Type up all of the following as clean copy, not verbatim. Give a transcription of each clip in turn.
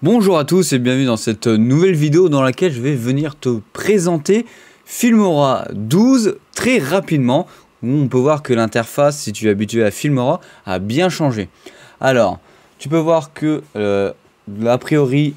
Bonjour à tous et bienvenue dans cette nouvelle vidéo dans laquelle je vais venir te présenter Filmora 12 très rapidement, où on peut voir que l'interface, si tu es habitué à Filmora, a bien changé. Alors, tu peux voir que a priori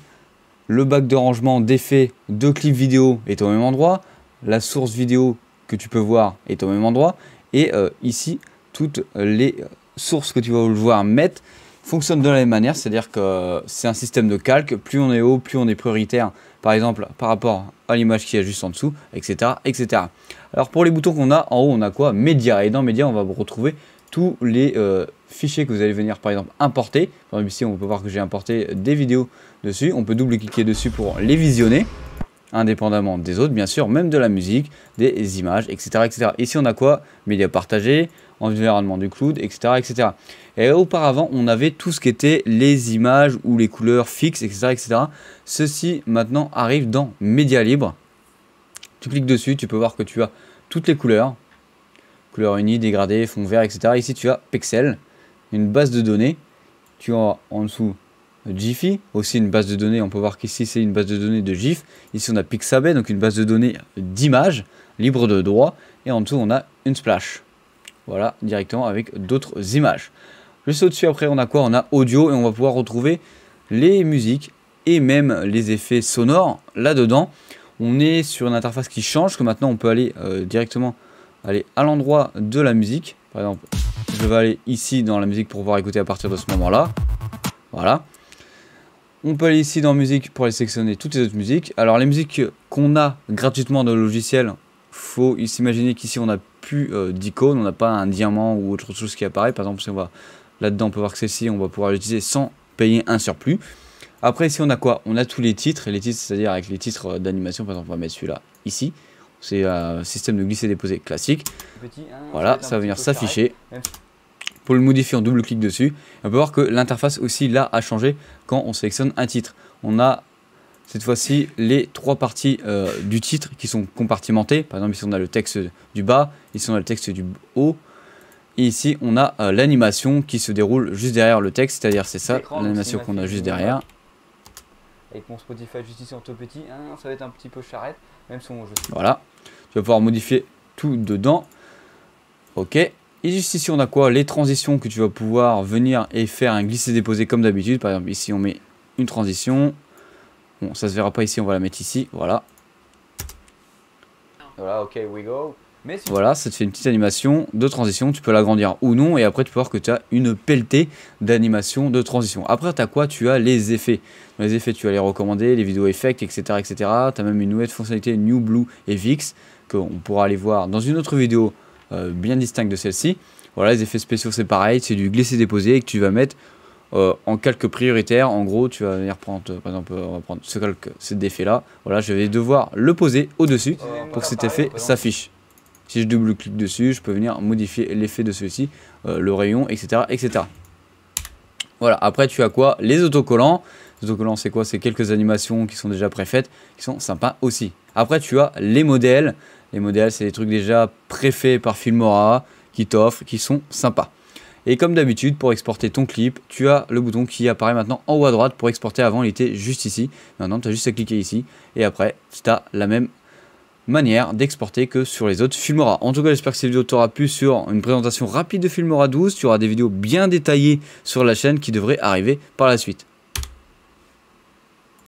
le bac de rangement d'effets de clips vidéo est au même endroit, la source vidéo que tu peux voir est au même endroit, et ici toutes les sources que tu vas vouloir mettre fonctionnent de la même manière, c'est-à-dire que c'est un système de calque, plus on est haut, plus on est prioritaire, par exemple par rapport à l'image qui est juste en dessous, etc., etc. Alors pour les boutons qu'on a, en haut on a quoi? Média, et dans Média on va retrouver tous les fichiers que vous allez venir par exemple importer. Par exemple ici on peut voir que j'ai importé des vidéos dessus, on peut double-cliquer dessus pour les visionner, indépendamment des autres bien sûr, même de la musique, des images, etc., etc. Ici on a quoi? Médias partagés, environnement du cloud, etc., etc. Et auparavant, on avait tout ce qui était les images ou les couleurs fixes, etc., etc. Ceci maintenant arrive dans Média libre. Tu cliques dessus, tu peux voir que tu as toutes les couleurs, couleurs unies, dégradées, fond vert, etc. Ici, tu as Pexel, une base de données. Tu as en dessous Giphy, aussi une base de données. On peut voir qu'ici, c'est une base de données de GIF. Ici, on a Pixabay, donc une base de données d'images, libre de droit. Et en dessous, on a une splash. Voilà, directement avec d'autres images. Juste au-dessus, après, on a quoi? On a audio et on va pouvoir retrouver les musiques et même les effets sonores là-dedans. On est sur une interface qui change, que maintenant, on peut aller directement aller à l'endroit de la musique. Par exemple, je vais aller ici dans la musique pour pouvoir écouter à partir de ce moment-là. Voilà. On peut aller ici dans musique pour aller sélectionner toutes les autres musiques. Alors, les musiques qu'on a gratuitement dans le logiciel, faut s'imaginer qu'ici, on n'a plus d'icône, on n'a pas un diamant ou autre chose qui apparaît. Par exemple, si on va là-dedans, on peut voir que celle-ci, on va pouvoir l'utiliser sans payer un surplus. Après, ici, on a quoi? On a tous les titres. Et les titres, c'est-à-dire avec les titres d'animation. Par exemple, on va mettre celui-là ici. C'est un système de glisser-déposer classique. Voilà, ça va venir s'afficher. Pour le modifier, on double-clique dessus. On peut voir que l'interface aussi, là, a changé quand on sélectionne un titre. On a cette fois-ci les trois parties du titre qui sont compartimentées. Par exemple, ici, on a le texte du bas. Ici, on a le texte du haut. Et ici, on a l'animation qui se déroule juste derrière le texte, c'est-à-dire c'est ça, l'animation qu'on a juste derrière. Avec mon Spotify juste ici en tout petit, ça va être un petit peu charrette, même si on joue. Voilà, tu vas pouvoir modifier tout dedans. Ok, et juste ici, on a quoi? Les transitions que tu vas pouvoir venir et faire un glisser-déposer comme d'habitude. Par exemple, ici, on met une transition. Bon, ça se verra pas ici, on va la mettre ici, voilà. Voilà, ok, we go. Mais si voilà, ça te fait une petite animation de transition, tu peux l'agrandir ou non, et après tu peux voir que tu as une pelletée d'animation de transition. Après tu as quoi? Tu as les effets. Dans les effets, tu as les recommandés, les vidéos effects, etc. etc. Tu as même une nouvelle fonctionnalité New Blue et VX, qu'on pourra aller voir dans une autre vidéo bien distincte de celle-ci. Voilà, les effets spéciaux c'est pareil, c'est du glisser-déposer que tu vas mettre en calque prioritaire. En gros, tu vas venir prendre, par exemple, on va prendre ce calque, cet effet-là. Voilà, je vais devoir le poser au-dessus pour que cet effet s'affiche. Si je double-clique dessus, je peux venir modifier l'effet de celui-ci, le rayon, etc., etc. Voilà, après tu as quoi? Les autocollants. Les autocollants, c'est quoi? C'est quelques animations qui sont déjà préfaites, qui sont sympas aussi. Après, tu as les modèles. Les modèles, c'est des trucs déjà préfaits par Filmora, qui t'offrent, qui sont sympas. Et comme d'habitude, pour exporter ton clip, tu as le bouton qui apparaît maintenant en haut à droite. Pour exporter, avant, il était juste ici. Maintenant, tu as juste à cliquer ici. Et après, tu as la même manière d'exporter que sur les autres Filmora. En tout cas, j'espère que cette vidéo t'aura plu sur une présentation rapide de Filmora 12. Tu auras des vidéos bien détaillées sur la chaîne qui devraient arriver par la suite.